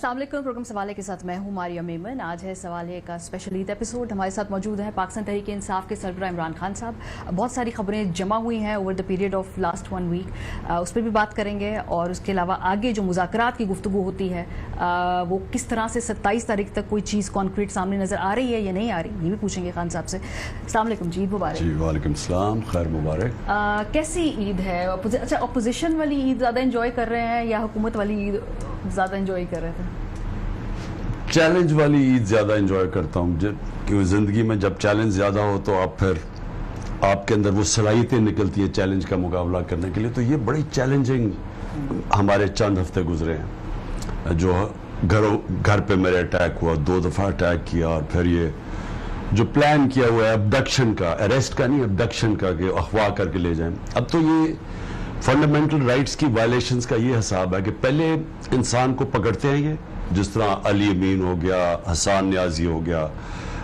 अस्सलाम वालेकुम। प्रोग्राम सवाले के साथ मैं हूं मारिया मेमन। आज है सवाले का स्पेशल ईद एपिसोड। हमारे साथ मौजूद है पाकिस्तान तहरीक इंसाफ के सरबराह इमरान खान साहब। बहुत सारी खबरें जमा हुई हैं over the period of last 1 week, उस पर भी बात करेंगे। और उसके अलावा आगे जो मुज़ाकरात की गुफ्तगू होती है वो किस तरह से 27 तारीख तक कोई चीज़ कॉन्क्रीट सामने नज़र आ रही है या नहीं आ रही, ये भी पूछेंगे खान साहब से। अस्सलाम वालेकुम जी, मुबारक। जी वालेकुम सलाम, खैर मुबारक। कैसी ईद है? अच्छा, अपोजिशन वाली ईद ज़्यादा इंजॉय कर रहे हैं या हुकूमत वाली ईद ज़्यादा इंजॉय कर रहे थे? चैलेंज वाली ईद ज़्यादा इंजॉय करता हूँ, क्योंकि ज़िंदगी में जब चैलेंज ज़्यादा हो तो आप फिर आपके अंदर वो सलाहियतें निकलती है चैलेंज का मुकाबला करने के लिए। तो ये बड़ी चैलेंजिंग हमारे चंद हफ्ते गुजरे हैं। जो घर पे मेरे अटैक हुआ, 2 दफ़ा अटैक किया, और फिर ये जो प्लान किया हुआ है अबडक्शन का, अरेस्ट का नहीं, अबडक्शन का, कि अगवा करके ले जाएं। अब तो ये फंडामेंटल राइट्स की वायलेशंस का ये हिसाब है कि पहले इंसान को पकड़ते हैं, ये जिस तरह अली अमीन हो गया, हसन न्याजी हो गया,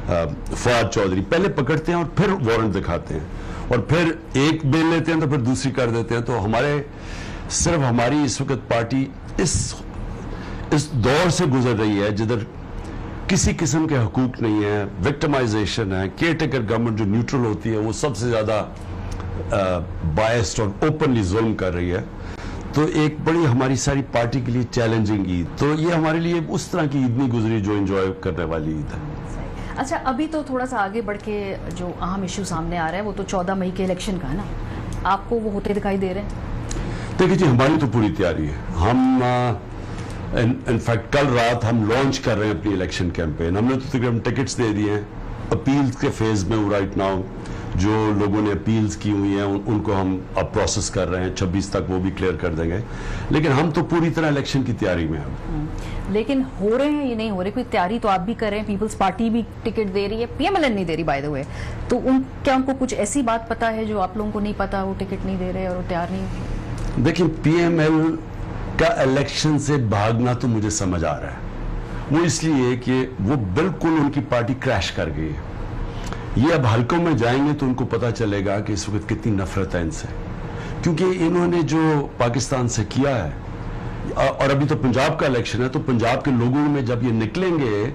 फवाद चौधरी, पहले पकड़ते हैं और फिर वारंट दिखाते हैं, और फिर एक बेल लेते हैं तो फिर दूसरी कर देते हैं। तो सिर्फ हमारी इस वक्त पार्टी इस दौर से गुजर रही है जिधर किसी किस्म के हकूक नहीं है, विक्टिमाइजेशन है, केयर टेकर गवर्नमेंट जो न्यूट्रल होती है वो सबसे ज्यादा बायस्ड और ओपनली जुल्म कर रही है। तो एक बड़ी हमारी सारी पार्टी के लिए चैलेंजिंग ईद, तो ये हमारे लिए उस तरह की ईद नहीं गुजरी जो एंजॉय करने वाली ईद है। अच्छा, अभी तो थोड़ा सा आगे बढ़ के जो अहम इशू सामने आ रहा है वो तो 14 मई के इलेक्शन का है ना, आपको वो होते दिखाई दे रहे हैं? देखिए जी, हमारी तो पूरी तैयारी है। हम इनफैक्ट कल रात हम लॉन्च कर रहे हैं अपनी इलेक्शन कैंपेन। हमने तो तकरीबन टिकट्स दे दिए हैं, अपील्स के फेज में राइट नाउ। जो लोगों ने अपील्स की हुई हैं उनको हम अब प्रोसेस कर रहे हैं, 26 तक वो भी क्लियर कर देंगे। लेकिन हम तो पूरी तरह इलेक्शन की तैयारी में हैं। लेकिन हो रहे हैं ये नहीं हो रहे? कोई तैयारी तो आप भी कर रहे हैं, पीपल्स पार्टी भी टिकट दे रही है, पीएमएलएन नहीं दे रही बाय द वे। तो क्या उनको कुछ ऐसी बात पता है जो आप लोगों को नहीं पता, वो टिकट नहीं दे रहे और वो तैयार नहीं? देखिए, पीएमएल का इलेक्शन से भागना तो मुझे समझ आ रहा है। वो इसलिए कि वो बिल्कुल उनकी पार्टी क्रैश कर गई है। ये अब हलकों में जाएंगे तो उनको पता चलेगा कि इस वक्त कितनी नफरत है इनसे, क्योंकि इन्होंने जो पाकिस्तान से किया है। और अभी तो पंजाब का इलेक्शन है, तो पंजाब के लोगों में जब ये निकलेंगे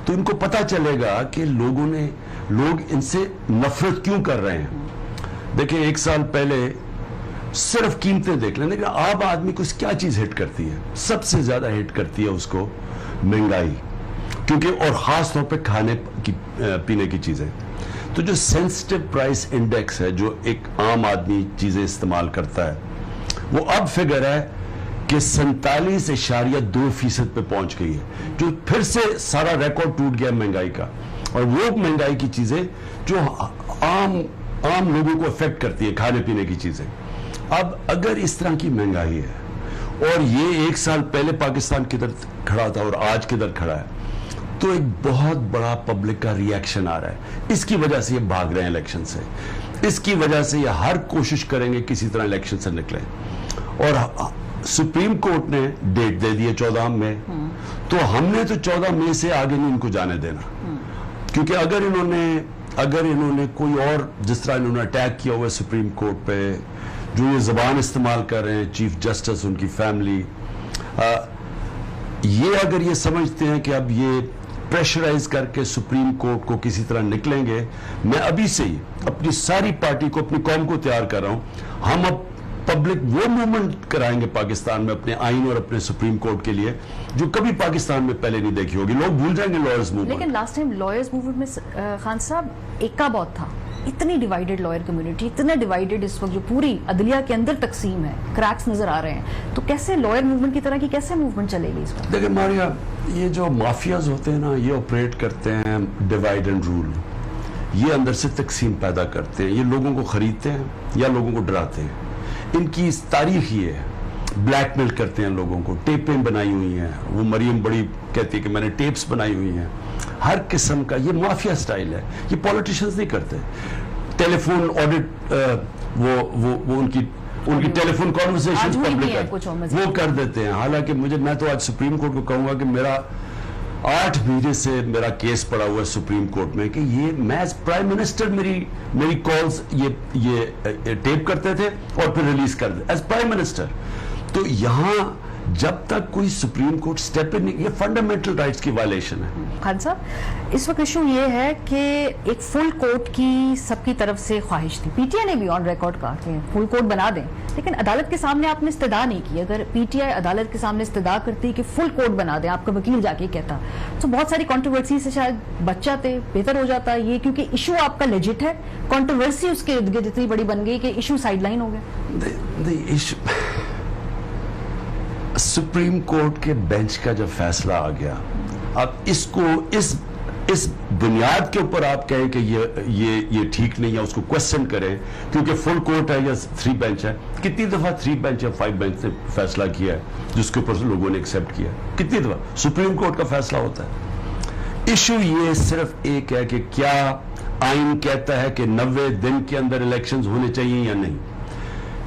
तो इनको पता चलेगा कि लोग इनसे नफरत क्यों कर रहे हैं। देखिए, 1 साल पहले सिर्फ कीमतें देख लें, लेकिन आम आदमी को क्या चीज हिट करती है? सबसे ज्यादा हिट करती है उसको महंगाई, क्योंकि और खास तौर पे खाने की पीने की चीजें। तो जो सेंसिटिव प्राइस इंडेक्स है, जो एक आम आदमी चीजें इस्तेमाल करता है, वो अब फिगर है कि 47.2% पे पहुंच गई है, जो फिर से सारा रिकॉर्ड टूट गया महंगाई का। और वो महंगाई की चीजें जो आम लोगों को अफेक्ट करती है, खाने पीने की चीजें। अब अगर इस तरह की महंगाई है और ये 1 साल पहले पाकिस्तान किधर खड़ा था और आज किधर खड़ा है, तो एक बहुत बड़ा पब्लिक का रिएक्शन आ रहा है। इसकी वजह से ये भाग रहे हैं इलेक्शन से, इसकी वजह से ये हर कोशिश करेंगे किसी तरह इलेक्शन से निकले। और सुप्रीम कोर्ट ने डेट दे दी है 14 मई, तो हमने तो 14 मई से आगे नहीं इनको जाने देना। क्योंकि अगर इन्होंने कोई और, जिस तरह इन्होंने अटैक किया हुआ है सुप्रीम कोर्ट पे, जो ये जबान इस्तेमाल कर रहे हैं चीफ जस्टिस, उनकी फैमिली, ये अगर ये समझते हैं कि अब ये प्रेशराइज करके सुप्रीम कोर्ट को किसी तरह निकलेंगे, मैं अभी से ही अपनी सारी पार्टी को, अपनी कौम को तैयार कर रहा हूं। हम अब पब्लिक वो मूवमेंट कराएंगे पाकिस्तान में अपने आइन और अपने सुप्रीम कोर्ट के लिए, जो कभी पाकिस्तान में पहले नहीं देखी होगी। लोग भूल जाएंगे लॉयर्स मूवमेंट। लेकिन लास्ट टाइम लॉयर्स मूवमेंट में खान साहब एका बहुत था, इतनी डिवाइडेड लॉयर कम्युनिटी, इतना डिवाइडेड इस वक्त जो पूरी अदलिया के अंदर तकसीम है, क्रैक्स नजर आ रहे हैं। तो कैसे लॉयर मूवमेंट की तरह की कैसे मूवमेंट चलेगी इस वक्त? देखिए मारिया, ये जो माफियाज होते हैं ना, ये ऑपरेट करते हैं डिवाइड एंड रूल। ये अंदर से तकसीम पैदा करते हैं, ये लोगों को खरीदते हैं या लोगों को डराते हैं। इनकी तारीख ये है, ब्लैकमेल करते हैं लोगों को। टेपें बनाई हुई हैं, वो मरियम बड़ी कहती है कि मैंने टेप्स बनाई हुई हैं। हर किस्म का ये माफिया स्टाइल है, ये पॉलिटिशियंस नहीं करते। टेलीफोन ऑडिट, वो उनकी टेलीफोन कॉन्वर्सेशन पब्लिक वो कर देते हैं। हालांकि मैं तो आज सुप्रीम कोर्ट को कहूंगा कि मेरा 8 महीने से मेरा केस पड़ा हुआ है सुप्रीम कोर्ट में कि ये मैं एज प्राइम मिनिस्टर मेरी कॉल्स ये टेप करते थे और फिर रिलीज कर दे एज प्राइम मिनिस्टर। तो यहाँ जब तक कोई सुप्रीम कोर्ट स्टेप इन नहीं, ये फंडामेंटल राइट्स की वायलेशन है। खान साहब, इस वक्त इशू ये है कि एक फुल कोर्ट की सबकी तरफ से ख्वाहिश थी, पीटीआई ने भी ऑन रिकॉर्ड कहा कि फुल कोर्ट बना दें, लेकिन अदालत के सामने आपने इस्तदा नहीं की। अगर पीटीआई अदालत के सामने इस्तदा करती कि फुल कोर्ट बना दें, आपका वकील जाके कहता, तो बहुत सारी कंट्रोवर्सी से शायद बच जाते, बेहतर हो जाता ये, क्योंकि इशू आपका लेजिट है, कंट्रोवर्सी उसके इर्द गिर्द इतनी बड़ी बन गई कि इशू साइडलाइन हो गया। सुप्रीम कोर्ट के बेंच का जब फैसला आ गया, अब इसको इस बुनियाद के ऊपर आप कहें कि ये ठीक नहीं है, उसको क्वेश्चन करें क्योंकि फुल कोर्ट है या 3 बेंच है। कितनी दफा 3 बेंच या 5 बेंच ने फैसला किया है जिसके ऊपर लोगों ने एक्सेप्ट किया? कितनी दफा सुप्रीम कोर्ट का फैसला होता है। इशू ये सिर्फ एक है कि क्या आइन कहता है कि 90 दिन के अंदर इलेक्शंस होने चाहिए या नहीं।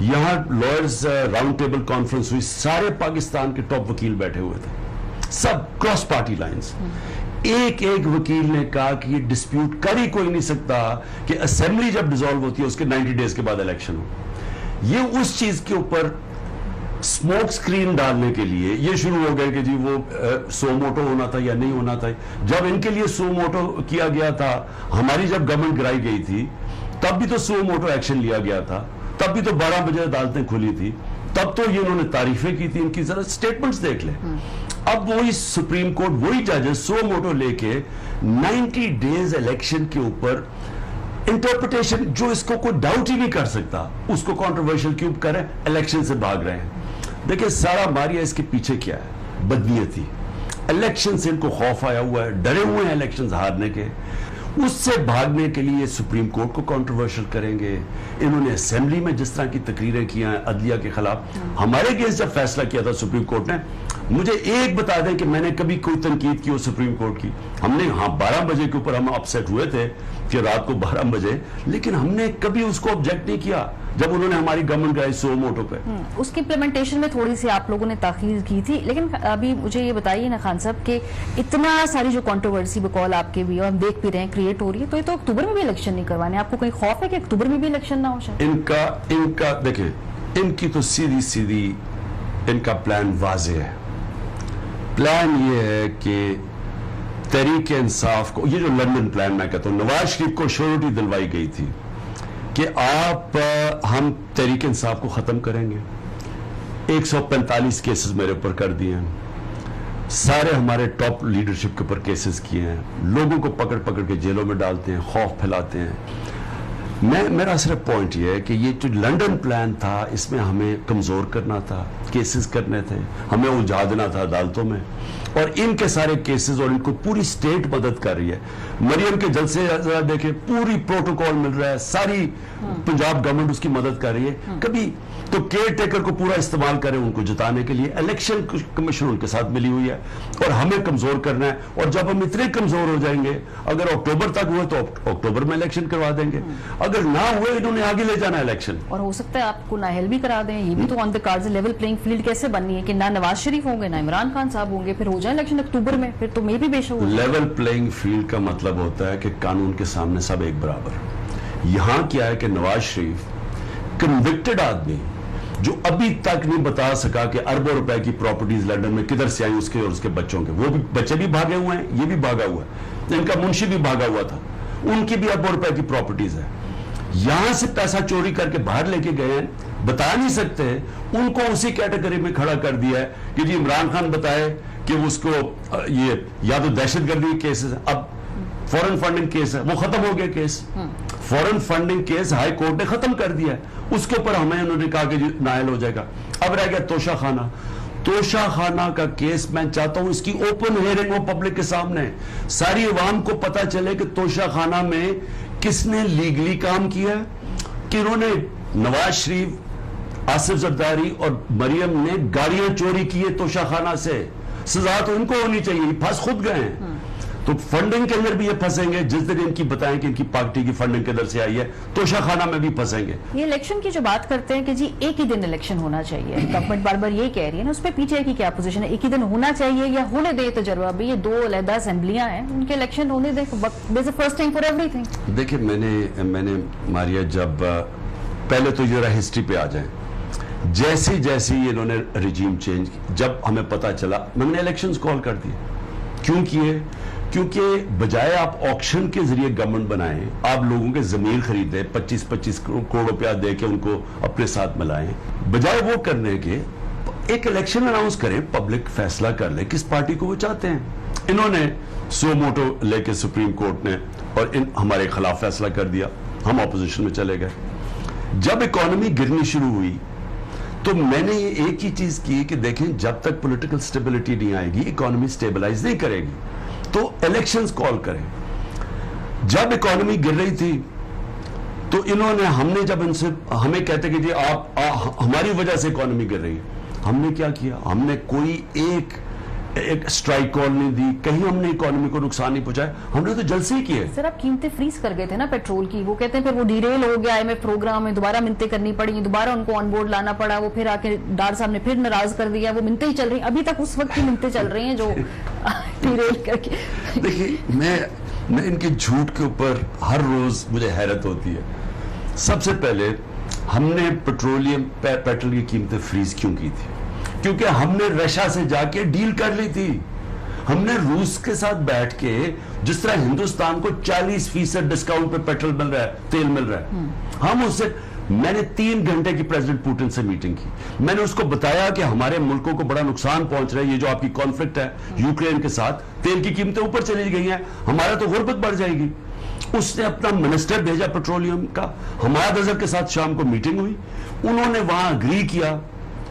यहां लॉयर्स राउंड टेबल कॉन्फ्रेंस हुई, सारे पाकिस्तान के टॉप वकील बैठे हुए थे, सब क्रॉस पार्टी लाइंस। एक वकील ने कहा कि ये डिस्प्यूट कर ही कोई नहीं सकता कि असेंबली जब डिसॉल्व होती है उसके 90 डेज के बाद इलेक्शन हो। ये उस चीज के ऊपर स्मोक स्क्रीन डालने के लिए ये शुरू हो गए कि जी वो सो मोटो होना था या नहीं होना था। जब इनके लिए सो मोटो किया गया था, हमारी जब गवर्नमेंट गिराई गई थी तब भी तो सो मोटो एक्शन लिया गया था, तब भी तो 12 बजे अदालतें खुली थी, तब तो ये उन्होंने तारीफें की थी, इनकी जरा स्टेटमेंट्स देख ले। अब वही सुप्रीम कोर्ट, वही जजेस सो मोटो लेके 90 डेज इलेक्शन के ऊपर इंटरप्रिटेशन, जो इसको कोई डाउट ही नहीं कर सकता, उसको कंट्रोवर्शियल क्यों करें, इलेक्शन से भाग रहे हैं। देखिए सारा मारिया इसके पीछे क्या है, बदनीयती। इलेक्शन से इनको खौफ आया हुआ है, डरे हुए हैं इलेक्शन हारने के, उससे भागने के लिए सुप्रीम कोर्ट को कंट्रोवर्शियल करेंगे। इन्होंने असेंबली में जिस तरह की तकरीरें की हैं अदलिया के खिलाफ, हमारे अगेंस्ट जब फैसला किया था सुप्रीम कोर्ट ने, मुझे एक बता दें कि मैंने कभी कोई तनकीद की हो सुप्रीम कोर्ट की। हमने 12 बजे के ऊपर हम अपसेट हुए थे कि रात को 12 बजे, लेकिन हमने कभी उसको ऑब्जेक्ट नहीं किया जब उन्होंने हमारी गवर्नमेंट गई सो मोटो पे। उसकी इम्प्लीमेंटेशन में थोड़ी सी आप लोगों ने ताखीर की थी, लेकिन अभी मुझे ये बताइए ना खान साहब कि इतना सारी जो कंट्रोवर्सी बकौल आपके भी और हम देख भी रहे हैं क्रिएट हो रही है, तो ये तो अक्टूबर में भी इलेक्शन नहीं करवाने, आपको कोई खौफ है कि अक्टूबर में भी इलेक्शन ना हो? इनका देखिए, इनकी तो सीधी इनका प्लान वाज़ेह है। प्लान ये है कि तहरीक इंसाफ को, ये जो लंदन प्लान मैं कहता हूं, नवाज शरीफ को श्योरिटी दिलवाई गई थी कि हम तहरीक इंसाफ को खत्म करेंगे। 145 केसेस मेरे ऊपर कर दिए हैं, सारे हमारे टॉप लीडरशिप के ऊपर केसेस किए हैं, लोगों को पकड़ के जेलों में डालते हैं, खौफ फैलाते हैं। मेरा सिर्फ पॉइंट ये है कि ये जो लंदन प्लान था, इसमें हमें कमजोर करना था, केसेस करने थे, हमें उलझा देना था अदालतों में, और इनके सारे केसेस, और इनको पूरी स्टेट मदद कर रही है। मरियम के जलसे जरा देखें, पूरी प्रोटोकॉल मिल रहा है, सारी पंजाब गवर्नमेंट उसकी मदद कर रही है। कभी तो केयर टेकर को पूरा इस्तेमाल करें उनको जिताने के लिए, इलेक्शन कमीशन उनके साथ मिली हुई है, और हमें कमजोर करना है। और जब हम इतने कमजोर हो जाएंगे, अगर अक्टूबर तक हुए तो अक्टूबर में इलेक्शन करवा देंगे, अगर ना हुए इन्होंने आगे ले जाना इलेक्शन। और हो सकता है आपको नाहल भी करा दें, ये भी तो on the cards. Level playing field कैसे बननी है कि ना नवाज शरीफ होंगे ना इमरान खान साहब होंगे, फिर हो जाए इलेक्शन अक्टूबर में, फिर तो मे भी बेशक। लेवल प्लेइंग फील्ड का मतलब होता है कि कानून के सामने सब एक बराबर। यहां क्या है कि नवाज शरीफ कन्विक्टेड आदमी जो अभी तक नहीं बता सका कि अरबों रुपए की प्रॉपर्टीज लंदन में किधर से आई उसके और उसके बच्चों के, वो भी बच्चे भी भागे हुए हैं, ये भी भागा हुआ है, इनका मुंशी भी भागा हुआ था, उनकी भी अरबों रुपए की प्रॉपर्टीज है। यहां से पैसा चोरी करके बाहर लेके गए हैं, बता नहीं सकते, उनको उसी कैटेगरी में खड़ा कर दिया है कि जी इमरान खान बताए कि उसको ये या तो दहशतगर्दी केसेस, अब फॉरेन फंडिंग केस है, वो खत्म हो गया case. Foreign funding case high court ने खत्म कर दिया है, उसके ऊपर हमें उन्होंने कहा कि नायल हो जाएगा। अब रह गया तोशा खाना का केस। मैं चाहता हूं इसकी ओपन हियरिंग हो पब्लिक के सामने, सारी अवाम को पता चले कि तोशा खाना में किसने लीगली काम किया, कि उन्होंने नवाज शरीफ, आसिफ जरदारी और मरियम ने गाड़ियां चोरी की है तोशा खाना से, सजा तो इनको होनी चाहिए, फंस खुद गए हैं। तो फंडिंग के अंदर भी ये फंसेंगे, जिस दिन इनकी बताएं कि इनकी पार्टी की फंडिंग किधर से आई है, तोशा खाना में भी फंसेंगे। ये इलेक्शन की जो बात करते हैं कि जी एक ही दिन इलेक्शन होना चाहिए, गवर्नमेंट बार बार ये कह रही है ना, उस पर पीटीआई की क्या पोजीशन है? एक ही दिन होना चाहिए या होने दे तजर्बा भी? ये 2 अलग असेंबलियां हैं, उनके इलेक्शन होने दे, फर्स्ट टाइम फॉर एवरीथिंग। देखिए मैंने मारिया, जब पहले तो जरा हिस्ट्री पे आ जाए, जैसे जैसे ही इन्होंने रिजीम चेंज, जब हमें पता चला, मैंने इलेक्शंस कॉल कर दिए. क्यों किए? क्योंकि बजाय आप ऑक्शन के जरिए गवर्नमेंट बनाएं, आप लोगों के जमीन खरीदें, 25-25 करोड़ रुपया दे के उनको अपने साथ मिलाएं, बजाय वो करने के एक इलेक्शन अनाउंस करें, पब्लिक फैसला कर ले किस पार्टी को वो चाहते हैं. इन्होंने सो मोटो लेके सुप्रीम कोर्ट ने और हमारे खिलाफ फैसला कर दिया, हम ऑपोजिशन में चले गए. जब इकोनॉमी गिरनी शुरू हुई तो मैंने ये एक ही चीज की कि देखें, जब तक पॉलिटिकल स्टेबिलिटी नहीं आएगी इकोनॉमी स्टेबलाइज नहीं करेगी, तो इलेक्शंस कॉल करें. जब इकोनॉमी गिर रही थी तो इन्होंने, हमने जब इनसे, हमें कहते कि जी आप हमारी वजह से इकोनॉमी गिर रही है, हमने क्या किया? हमने कोई एक स्ट्राइक कॉल नहीं दी, कहीं हमने इकोनॉमी को नुकसान नहीं पहुंचाया, हमने तो जल्द से ही किए. सर आप कीमतें फ्रीज कर गए थे ना पेट्रोल की, वो कहते हैं फिर वो डिरेल हो गया IMF प्रोग्राम में, दोबारा मिन्तें करनी पड़ी, दोबारा उनको ऑन बोर्ड लाना पड़ा, वो फिर आके डार साहब ने फिर नाराज कर दिया, वो मिन्तें ही चल रही, अभी तक उस वक्त की मिन्तें चल रही हैं जो डिरेल करके. देखिए, मैं इनके झूठ के ऊपर हर रोज मुझे हैरत होती है. सबसे पहले हमने पेट्रोल की कीमतें फ्रीज क्यों की थी? क्योंकि हमने रशिया से जाके डील कर ली थी. हमने रूस के साथ बैठ के, जिस तरह हिंदुस्तान को 40% डिस्काउंट पे पेट्रोल मिल रहा है, तेल मिल रहा है, हम उससे, मैंने 3 घंटे की प्रेसिडेंट पुतिन से मीटिंग की. मैंने उसको बताया कि हमारे मुल्कों को बड़ा नुकसान पहुंच रहा है, ये जो आपकी कॉन्फ्लिक्ट है यूक्रेन के साथ, तेल की कीमतें ऊपर चली गई हैं, हमारा तो गुर्बत बढ़ जाएगी. उसने अपना मिनिस्टर भेजा पेट्रोलियम का, हमाद अजहर के साथ शाम को मीटिंग हुई, उन्होंने वहां अग्री किया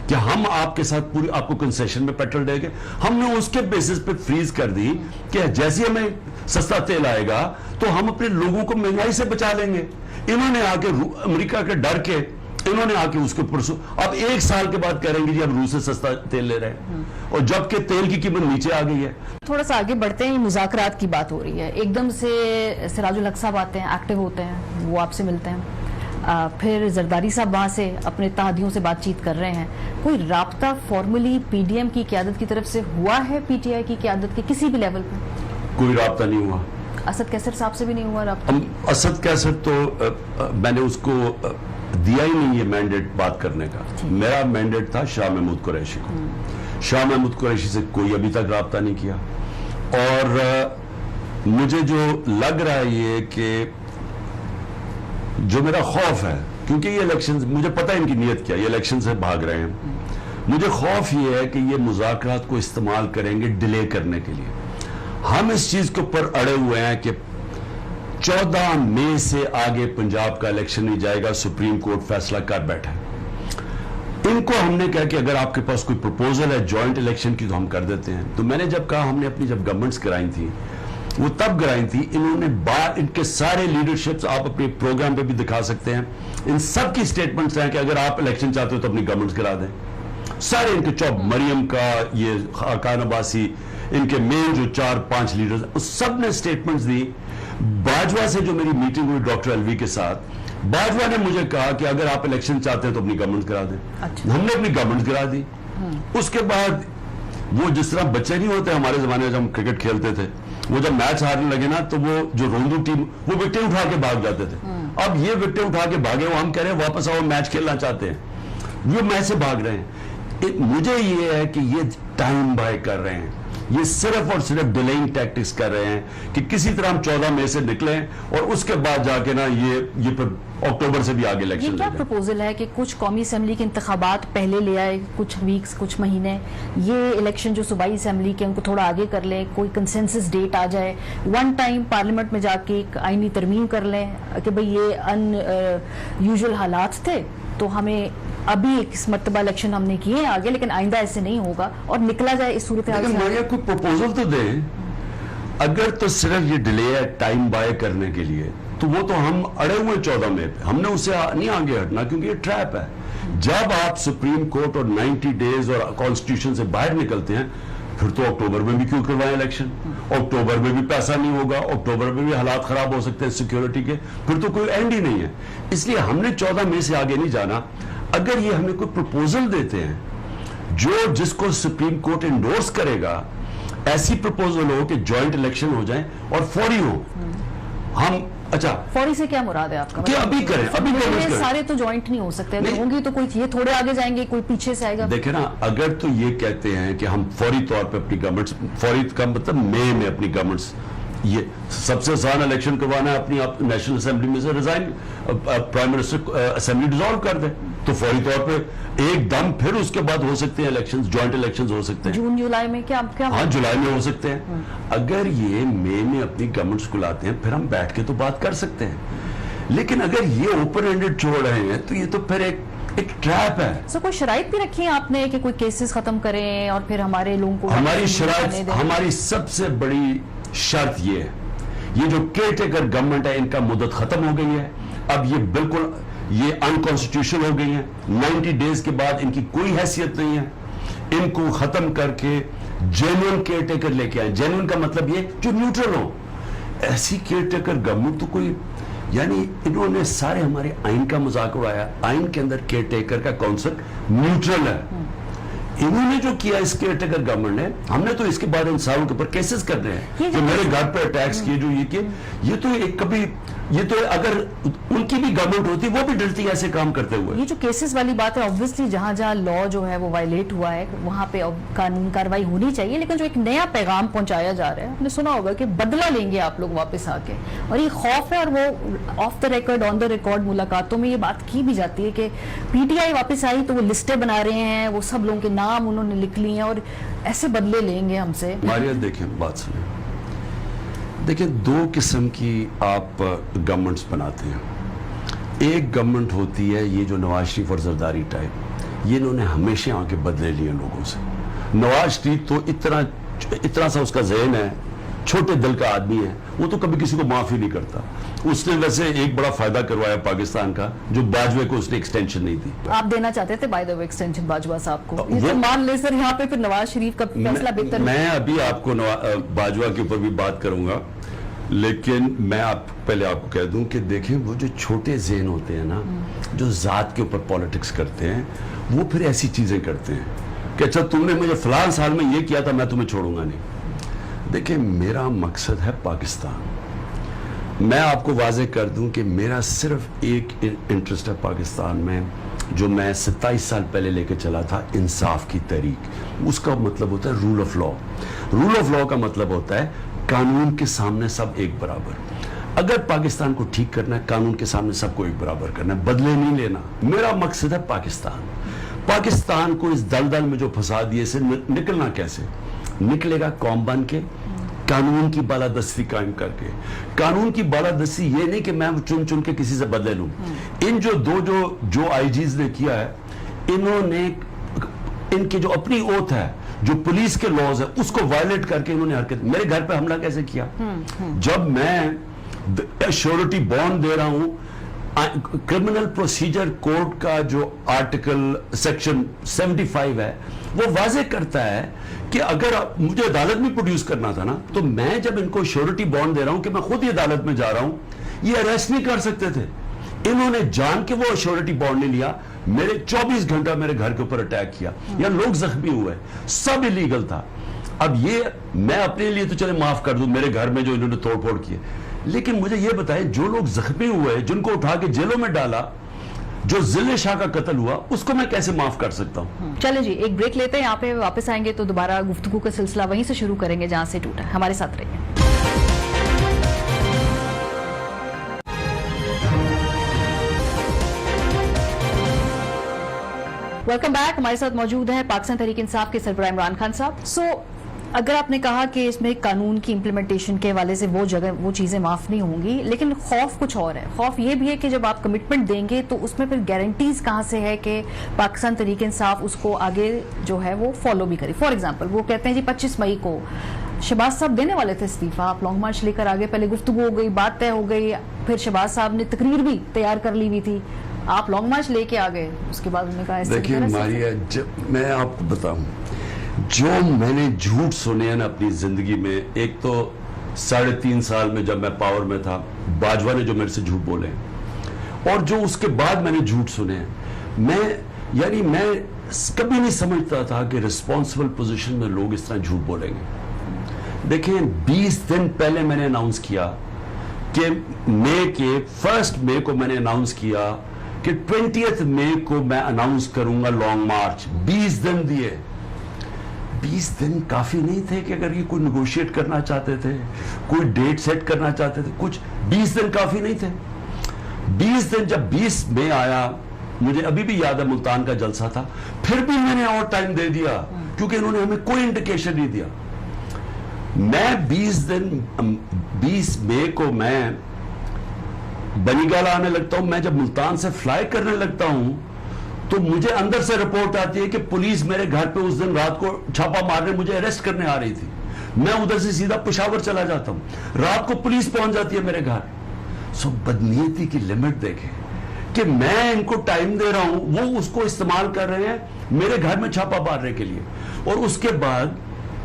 कि हम आपके साथ पूरी आपको कंसेशन में पेट्रोल देंगे. हमने उसके बेसिस पे फ्रीज कर दी कि जैसे हमें सस्ता तेल आएगा तो हम अपने लोगों को महंगाई से बचा लेंगे. इन्होंने आके अमेरिका के डर के, इन्होंने आके उसके ऊपर अब 1 साल के बाद करेंगे जी अब रूस से सस्ता तेल ले रहे हैं, और जबकि तेल की कीमत नीचे आ गई है. थोड़ा सा आगे बढ़ते हैं, मुज़ाकरात की बात हो रही है, एकदम से सिराजुल हक साहब आते हैं, एक्टिव होते हैं, वो आपसे मिलते हैं, फिर जरदारी साहब वहाँ से अपने तहदियों से बातचीत कर रहे हैं. कोई राब्ता फॉर्मली PDM की क़यादत की तरफ से हुआ है PTI की क़यादत के किसी भी लेवल पर? कोई राब्ता नहीं हुआ. असद कैसर साहब से भी नहीं हुआ राब्ता? असद कैसर तो मैंने उसको दिया ही नहीं ये मैंडेट बात करने का. मेरा मैंडेट था शाह महमूद कुरैशी को. शाह महमूद कुरैशी से कोई अभी तक राब्ता नहीं किया. और मुझे जो लग रहा है ये कि जो मेरा खौफ है, क्योंकि ये इलेक्शन, मुझे पता है इनकी नीयत क्या है, ये इलेक्शन से भाग रहे हैं, मुझे खौफ ये है कि ये मुज़ाकरात को इस्तेमाल करेंगे डिले करने के लिए. हम इस चीज के ऊपर अड़े हुए हैं कि 14 मई से आगे पंजाब का इलेक्शन नहीं जाएगा, सुप्रीम कोर्ट फैसला कर बैठा है. इनको हमने कहा कि अगर आपके पास कोई प्रपोजल है जॉइंट इलेक्शन की तो हम कर देते हैं. तो मैंने जब कहा, हमने अपनी जब गवर्नमेंट्स कराई थी वो तब कराई थी, इन्होंने इनके सारे लीडरशिप्स आप अपने प्रोग्राम पे भी दिखा सकते हैं, इन सब की स्टेटमेंट्स हैं कि अगर आप इलेक्शन चाहते हो तो अपनी गवर्नमेंट्स करा दें. सारे इनके चौब, मरियम का, ये खान अब्बासी, इनके मेन जो 4-5 लीडर्स, उस सब ने स्टेटमेंट्स दी. बाजवा से जो मेरी मीटिंग हुई डॉक्टर अलवी के साथ, बाजवा ने मुझे कहा कि अगर आप इलेक्शन चाहते हैं तो अपनी गवर्नमेंट करा दें. अच्छा. हमने अपनी गवर्नमेंट करा दी. उसके बाद वो जिस तरह बच्चे नहीं होते हमारे जमाने में जब हम क्रिकेट खेलते थे, वो जब मैच हारने लगे ना तो वो जो रोंदू टीम, वो विकेटें उठा के भाग जाते थे. अब ये विकेटें उठा के भागे, वो हम कह रहे हैं वापस आओ मैच खेलना चाहते हैं, वो मैच से भाग रहे हैं. मुझे ये है कि ये टाइम बाय कर रहे हैं, ये सिर्फ और सिर्फ डिलेइंग टैक्टिक्स कर रहे हैं कि किसी तरह हम 14 मई से निकलें और उसके बाद जाके ना ये फिर अक्टूबर से भी आगे इलेक्शन. ये क्या प्रपोजल है कि कुछ कौमी असेंबली के इंतखाबात पहले ले आए, कुछ वीक्स, कुछ महीने, ये इलेक्शन जो सूबाई असेंबली के उनको थोड़ा आगे कर लें, कोई कंसेंसस डेट आ जाए, वन टाइम पार्लियामेंट में जाके एक आईनी तरमीम कर लें कि भाई ये अनयूजुअल हालात थे तो हमें अभी इस मर्तबा इलेक्शन हमने किए आगे, लेकिन आइंदा ऐसे नहीं होगा, और निकला जाए इस सूरत हाल से. कोई प्रपोजल तो दें. अगर तो सिर्फ ये डिले है टाइम बाय करने के लिए, तो वो तो हम अड़े हुए 14 मई पे, हमने उससे नहीं आगे हटना, क्योंकि ये ट्रैप है. जब आप सुप्रीम कोर्ट और 90 डेज और कॉन्स्टिट्यूशन से बाहर निकलते हैं, फिर तो अक्टूबर में भी क्यों करवाएं इलेक्शन? अक्टूबर में भी पैसा नहीं होगा, अक्टूबर में भी हालात खराब हो सकते हैं सिक्योरिटी के, फिर तो कोई एंड ही नहीं है. इसलिए हमने 14 मई से आगे नहीं जाना. अगर ये हमें कोई प्रपोजल देते हैं जो जिसको सुप्रीम कोर्ट इंडोर्स करेगा, ऐसी प्रपोजल हो कि जॉइंट इलेक्शन हो जाए और फौरी हो, اچھا فوری سے کیا مراد ہے آپ کا؟ کہ ابھی کریں، ابھی کریں. سارے تو جوائنٹ نہیں ہو سکتے، اگر ہوں گی تو کوئی یہ تھوڑے آگے جائیں گے، کوئی پیچھے سے آئے گا. دیکھیں نا، اگر تو یہ کہتے ہیں کہ ہم فوری طور پہ اپنی گورنمنٹس، فوری کا مطلب مئی میں اپنی گورنمنٹس، یہ سب سے آسان الیکشن کروانا ہے اپنی نیشنل اسمبلی میں سے resign, prime minister assembly dissolve کر دے تو فوری طور پہ ایک دم پھر اس کے بعد ہو سکتے ہیں الیکشنز، جوائنٹ الیکشنز ہو سکتے ہیں جون جولائی میں. کیا ہاں جولائی میں ہو سکتے ہیں. اگر یہ مئی میں اپنی گورنمنٹس کو لاتے ہیں پھر ہم بیٹھ کے تو بات کر سکتے ہیں، لیکن اگر یہ اوپن ہینڈڈ چھوڑ رہے ہیں تو یہ تو پھر ایک ٹریپ ہے. سو کوئی شرائط بھی رکھی ہیں آپ نے کہ کوئی کیسز ختم کریں اور پھر ہمارے لوگوں کو؟ ہماری شرائط، ہماری سب سے بڑی شرط یہ ہے، یہ جو کیئر ٹیکر گورنمنٹ ہے ان کا مدت ختم ہو گئی ہے، اب یہ بالکل یہ انکانسٹیٹیوشنل ہو گئی ہیں. 90 ڈیز کے بعد ان کی کوئی حیثیت نہیں ہے. ان کو ختم کر کے جینوئن کیئر ٹیکر لے کے آئے. جینوئن کا مطلب یہ جو نیوٹرل ہو. ایسی کیئر ٹیکر گورنمنٹ تو کوئی، یعنی انہوں نے سارے ہمارے آئین کا مذاق اڑایا. آئین کے اندر کیئر ٹیکر کا کانسیپٹ نیوٹرل ہے. انہوں نے جو کیا اس کیئر ٹیکر گورنمنٹ نے، ہم نے تو اس کے بعد انسانوں کے اوپر کیسز کر رہے ہیں کہ میرے گھر پہ اٹیکس کیے، جو یہ کہ یہ تو ایک کبھی، یہ تو اگر ان کی بھی گورنمنٹ ہوتی وہ بھی ڈرتی ایسے کام کرتے ہوئے. یہ جو کیسز والی بات ہے، obviously جہاں جہاں لا جو ہے وہ وائلیٹ ہوا ہے وہاں پہ قانون کاروائی ہونی چاہیے، لیکن جو ایک نیا پیغام پہنچایا جا رہا ہے، آپ نے سنا ہوگا کہ بدلہ لیں گے آپ لوگ واپس آ کے، اور یہ خوف ہے. اور وہ off the record, on the record ملاقاتوں میں یہ بات کی بھی جاتی ہے کہ پی ٹی آئی واپس آئی تو وہ لسٹیں بنا رہے ہیں، وہ سب لوگوں کے نام انہوں نے لکھ لیے ہیں اور ایسے بدلے لیں گے ہم سے. ماریا دیکھیں، بات سنیں، دیکھیں دو قسم کی آپ گورنمنٹس بناتے ہیں. ایک گورنمنٹ ہوتی ہے یہ جو نواز شریف اور زرداری ٹائپ، یہ انہوں نے ہمیشہ آ کے بدلے لیے لوگوں سے. نواز شریف تو اتنا سا اس کا ذہن ہے، چھوٹے دل کا آدمی ہے، وہ تو کبھی کسی کو معاف ہی نہیں کرتا. اس نے ویسے ایک بڑا فائدہ کروایا پاکستان کا، جو باجوے کو اس نے ایکسٹینشن نہیں دی. آپ دینا چاہتے تھے by the way extension Bajwa صاحب کو؟ یہ تو مان لے سر، یہاں پہ پھر نواز شریف کا فیصلہ بہتر. میں ابھی آپ کو باجوہ کے اوپر بھی بات کروں گا، لیکن میں پہلے آپ کو کہہ دوں کہ دیکھیں وہ جو چھوٹے ذہن ہوتے ہیں نا، جو ذات کے اوپر پالیٹکس کرتے ہیں، وہ پھر ایسی چیزیں کرتے ہیں کہ اچھا تم نے مجھے فلاں سال میں یہ کیا تھا، میں تمہیں چھوڑوں گا نہیں. دیکھیں میرا مقصد ہے پاکستان. میں آپ کو واضح کر دوں کہ میرا صرف ایک انٹرسٹ ہے پاکستان میں، جو میں 27 سال پہلے لے کے چلا تھا، انصاف کی تحریک. اس کا مطلب ہوتا ہے rule of law. Rule of law کا مطلب ہوتا ہے قانون کے سامنے سب ایک برابر. اگر پاکستان کو ٹھیک کرنا ہے، قانون کے سامنے سب کو ایک برابر کرنا ہے، بدلے نہیں لینا. میرا مقصد ہے پاکستان. پاکستان کو اس دلدل میں جو پھنسا دیے سے نکلنا کیسے نکلے گا؟ قوم بن کے، قانون کی بالادستی قائم کر کے. قانون کی بالادستی یہ نہیں کہ میں چن کے کسی سے بدلے لوں. ان جو آئی جیز نے کیا ہے، انہوں نے ان کے جو اپنی اوتھ ہے، جو پولیس کے لاز ہے، اس کو وائلیٹ کر کے انہوں نے حرکت. میرے گھر پہ حملہ کیسے کیا؟ جب میں شیورٹی بانڈ دے رہا ہوں، کرمنل پروسیجر کوڈ کا جو آرٹیکل سیکشن 75 ہے، وہ واضح کرتا ہے کہ اگر مجھے عدالت میں پروڈیوس کرنا تھا نا، تو میں جب ان کو شیورٹی بانڈ دے رہا ہوں کہ میں خود ہی عدالت میں جا رہا ہوں، یہ اریسٹ نہیں کر سکتے تھے. انہوں نے جان کے وہ شیورٹی بانڈ نہیں لیا، میرے 24 گھنٹہ میرے گھر کے اوپر اٹیک کیا، یا لوگ زخمی ہوئے، سب الیگل تھا. اب یہ میں اپنے لیے تو چلے معاف کر دوں میرے گھر میں جو انہوں نے توڑ پھوڑ کیے، لیکن مجھے یہ بتائیں جو لوگ زخمی ہوئے، جن کو اٹھا کے جیلوں میں ڈالا، جو ذل شاہ کا قتل ہوا، اس کو میں کیسے معاف کر سکتا ہوں؟ چلے جی ایک بریک لیتے ہیں، یہاں پہ واپس آئیں گے تو دوبارہ گفتگو کا سلسلہ وہیں سے شروع کریں گے جہاں سے ٹوٹا. ہمارے ساتھ رہیے. Welcome back. ہمارے ساتھ موجود ہیں پاکستان تحریک انصاف کے سربراہ عمران خان صاحب. سو اگر آپ نے کہا کہ اس میں قانون کی امپلیمنٹیشن کے حوالے سے وہ چیزیں معاف نہیں ہوں گی، لیکن خوف کچھ اور ہے. خوف یہ بھی ہے کہ جب آپ کمٹمنٹ دیں گے تو اس میں پھر گارنٹیز کہاں سے ہے کہ پاکستان تحریک انصاف اس کو آگے جو ہے وہ فالو بھی کرے. فار ایگزامپل وہ کہتے ہیں جی 25 مئی کو شہباز صاحب دینے والے تھے استعفیٰ، آپ لانگ مارچ لے کر آگے، پہلے گفتگو ہو گئی، بات طے ہو گئی، پھر شہباز صاحب نے تقریر بھی تیار کر لی ہوئی تھی، آپ لانگ مارچ لے کے آگے، اس کے بعد انہوں نے کہا. دیکھیے ماریا، میں آپ کو بتاؤں، جو میں نے جھوٹ سنے ہیں نا اپنی زندگی میں، ایک تو 3.5 سال میں جب میں پاور میں تھا، باجوہ نے جو میرے سے جھوٹ بولے، اور جو اس کے بعد میں نے جھوٹ سنے ہیں، میں کبھی نہیں سمجھتا تھا کہ ریسپانسبل پوزیشن میں لوگ اس طرح جھوٹ بولیں گے. دیکھیں 20 دن پہلے میں نے اناؤنس کیا کہ مئی کے 1 مئی کو میں نے اناؤنس کیا کہ 20 مئی کو میں اناؤنس کروں گا لانگ مارچ. 20 دن دیے. 20 دن کافی نہیں تھے کہ اگر یہ کوئی نیگوشیٹ کرنا چاہتے تھے, کوئی ڈیٹ سیٹ کرنا چاہتے تھے, کچھ 20 دن کافی نہیں تھے. 20 دن جب 20 مئی آیا, مجھے ابھی بھی یاد ہے ملتان کا جلسہ تھا, پھر بھی میں نے اور ٹائم دے دیا کیونکہ انہوں نے ہمیں کوئی انڈیکیشن نہیں دیا. میں 20 مئی کو میں بنی گالا آنے لگتا ہوں. میں جب ملتان سے فلائی کرنے لگتا ہوں تو مجھے اندر سے رپورٹ آتی ہے کہ پولیس میرے گھر پہ اس دن رات کو چھاپا مارنے, مجھے اریسٹ کرنے آ رہی تھی. میں ادھر سے سیدھا پشاور چلا جاتا ہوں, رات کو پولیس پہنچ جاتی ہے میرے گھر. سو بدنیتی کی لمٹ دیکھیں کہ میں ان کو ٹائم دے رہا ہوں, وہ اس کو استعمال کر رہے ہیں میرے گھر میں چھاپا مارنے کے لیے. اور اس کے بعد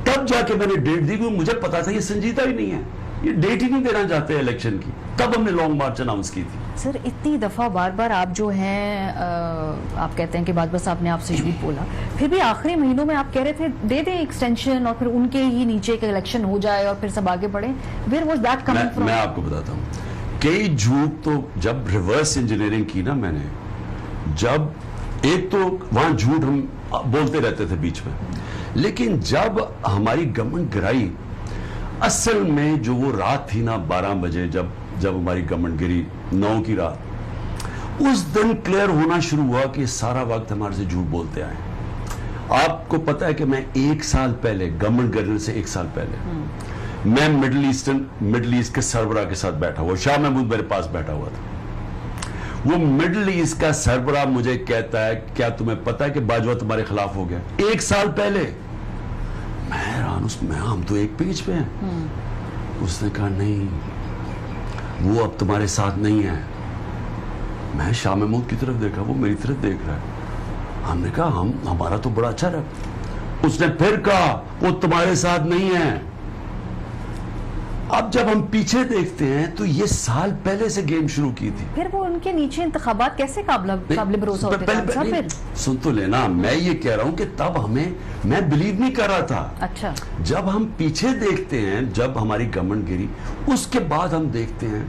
تب جا کے میں نے ڈیٹ دی, کیونکہ مجھے پتا تھا یہ سنجیدہ ہی نہیں ہے, یہ ڈیٹ ہی نہیں دینا چاہتے الیکشن کی. تب ہم نے لانگ مارچ اناؤنس کی تھی. سر اتنی دفعہ بار بار آپ جو ہیں آپ کہتے ہیں کہ بات بس آپ نے آپ سے جھوٹ بولا, پھر بھی آخری مہینوں میں آپ کہہ رہے تھے دے دیں ایکسٹینشن اور پھر ان کے ہی نیچے ایک الیکشن ہو جائے اور پھر سب آگے بڑھیں. Where was that coming from? میں آپ کو بتاتا ہوں, کئی جھوٹ تو جب ریورس انجینئرنگ کی نا میں نے, جب ایک تو وہاں جھوٹ ہم بولتے رہتے تھے بیچ میں, لیکن جب ہماری گورنمنٹ گرائی, اصل میں جو وہ رات تھی نا 12 بجے جب ہماری گورنمنٹ گری 9 کی رات, اس دن کلیئر ہونا شروع ہوا کہ سارا وقت ہمارے سے جھوٹ بولتے آئے. آپ کو پتا ہے کہ میں 1 سال پہلے گورنمنٹ گرنے سے 1 سال پہلے میں مڈل ایسٹ کے سربراہ کے ساتھ بیٹھا ہوا, شاہ محمود میرے پاس بیٹھا ہوا تھا. وہ مڈل ایسٹ کا سربراہ مجھے کہتا ہے کیا تمہیں پتا ہے کہ باجوہ تمہارے خلاف ہو گیا 1 سال پہلے. میں حیران, ہم تو ایک پیج پہ ہیں. اس نے کہا نہیں, وہ اب تمہارے ساتھ نہیں ہے. میں شاہ محمود کی طرف دیکھا, وہ میری طرف دیکھ رہا ہے. ہم نے کہا ہمارا تو بڑا اچھا رہا. اس نے پھر کہا وہ تمہارے ساتھ نہیں ہے. اب جب ہم پیچھے دیکھتے ہیں تو یہ سال پہلے سے گیم شروع کی تھی. پھر وہ ان کے نیچے انتخابات کیسے قابل بھروسہ ہوتے تھے؟ سن تو لینا, میں یہ کہہ رہا ہوں کہ تب میں بلیو نہیں کر رہا تھا. اچھا, جب ہم پیچھے دیکھتے ہیں, جب ہماری گورنمنٹ گری, اس کے بعد ہم دیکھتے ہیں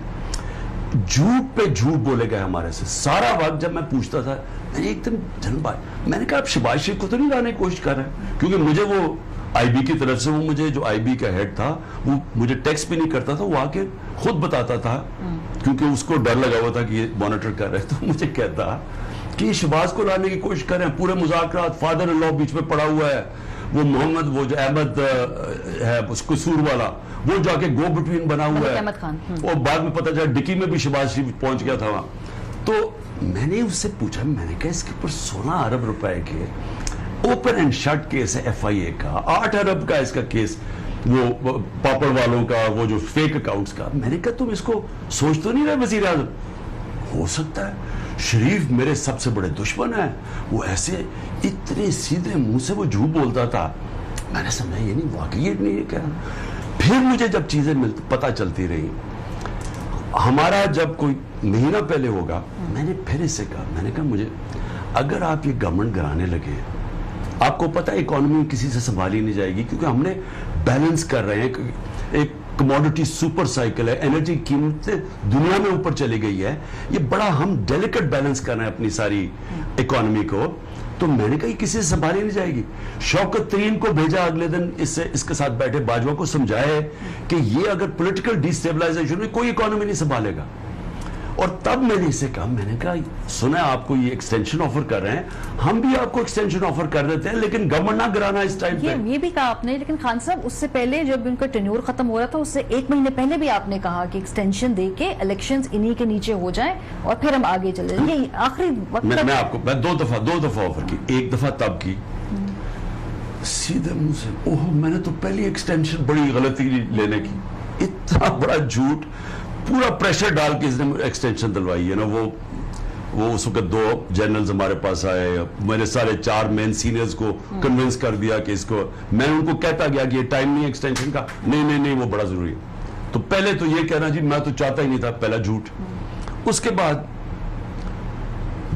جھوٹ پہ جھوٹ بولے گئے ہمارے سے سارا وقت. جب میں پوچھتا تھا, میں نے ایک دن جناب بھائی میں نے کہا آپ شہباز شریف کو تو نہیں لانے کی کوشش کر رہے ہیں, کیونکہ مجھے وہ آئی بی کی طرف سے, وہ مجھے جو آئی بی کا ہیڈ تھا وہ مجھے ٹیکسٹ بھی نہیں کرتا تھا, وہ آ کے خود بتاتا تھا کیونکہ اس کو ڈر لگا ہوا تھا کہ یہ مانیٹر کر رہے. تو مجھے کہتا کہ یہ شہباز کو لانے کی کوشش کر رہے ہیں, پورے مذاکرات, فادر ان لا بیچ میں پڑا ہوا ہے, وہ محمد وہ جو احمد ہے قصور والا, وہ جا کے گو بٹوین بنا ہوا ہے, اور بعد میں پتا چلا ڈکی میں بھی شہباز شریف پہنچ گیا تھا وہاں. تو میں نے اس سے پوچھا, میں نے کہا اس کے اوپر 16 ارب روپے کے اوپن اینڈ شٹ کیس ہے ایف آئی اے کا, 8 ارب کا اس کا کیس, وہ پاپڑ والوں کا, وہ جو فیک اکاؤنٹس کا. میں نے کہا تم اس کو سوچ تو نہیں رہے وزیر اعظم؟ ہو سکتا ہے شریف میرے سب سے بڑے دشمن ہیں, وہ ایسے اتنے سیدھے منہ سے وہ جھوٹ بولتا تھا. میں نے سمجھا یہ نہیں, واقعی یہ نہیں کہہ رہا. پھر مجھے جب چیزیں پتہ چلتی رہی, ہمارا جب کوئی مہینہ پہلے ہوگا, میں نے پھر اس سے کہا, میں نے کہا مجھے اگر آپ یہ گورنمنٹ گرانے لگے, آپ کو پتا ہے اکانومی کسی سے سنبھالی نہیں جائے گی, کیونکہ ہم نے بیلنس کر رہے ہیں, ایک کموڈٹی سپر سائیکل ہے, انرجی قیمتیں دنیا میں اوپر چلی گئی ہے, یہ بڑا ہم ڈیلیکٹ بیلنس کر رہے ہیں اپنی ساری اکانومی کو. تو میں نے کہا کسی سے سنبھالی نہیں جائے گی. شوکت ترین کو بھیجا اگلے دن, اس کے ساتھ بیٹھے باجوہ کو سمجھائے کہ یہ اگر پولیٹیکل ڈی اسٹیبلائزیشن میں کوئی اکانومی نہیں سنبھالے گا. اور تب میں نے اسے کہا, میں نے کہا سنا آپ کو یہ ایکسٹینشن آفر کر رہے ہیں, ہم بھی آپ کو ایکسٹینشن آفر کر دیتے ہیں, لیکن گورنمنٹ نہ گرانا اس ٹائم پہ. یہ بھی کہا آپ نے, لیکن خان صاحب اس سے پہلے جب ان کا ٹینیور ختم ہو رہا تھا, اس سے 1 مہینے پہلے بھی آپ نے کہا کہ ایکسٹینشن دے کے الیکشنز انہی کے نیچے ہو جائیں اور پھر ہم آگے چلے جائیں. یہ آخری وقت میں آپ کو 2 دفعہ آفر کی. ایک دفعہ تب کی سیدھے منہ سے, اوہ میں نے تو پہلی ایکسٹینشن بڑی غلطی لینے کی, اتنا بڑا جھوٹ, پورا پریشر ڈال کے اس نے ایکسٹینشن دلوائی ہے نا. وہ اس وقت 2 جنرلز ہمارے پاس آئے, میرے سارے 4 مین سینئرز کو کنونس کر دیا کہ اس کو, میں ان کو کہتا گیا کہ یہ ٹائم نہیں ایکسٹینشن کا, نہیں وہ بڑا ضروری ہے. تو پہلے تو یہ کہنا جی میں تو چاہتا ہی نہیں تھا, پہلا جھوٹ. اس کے بعد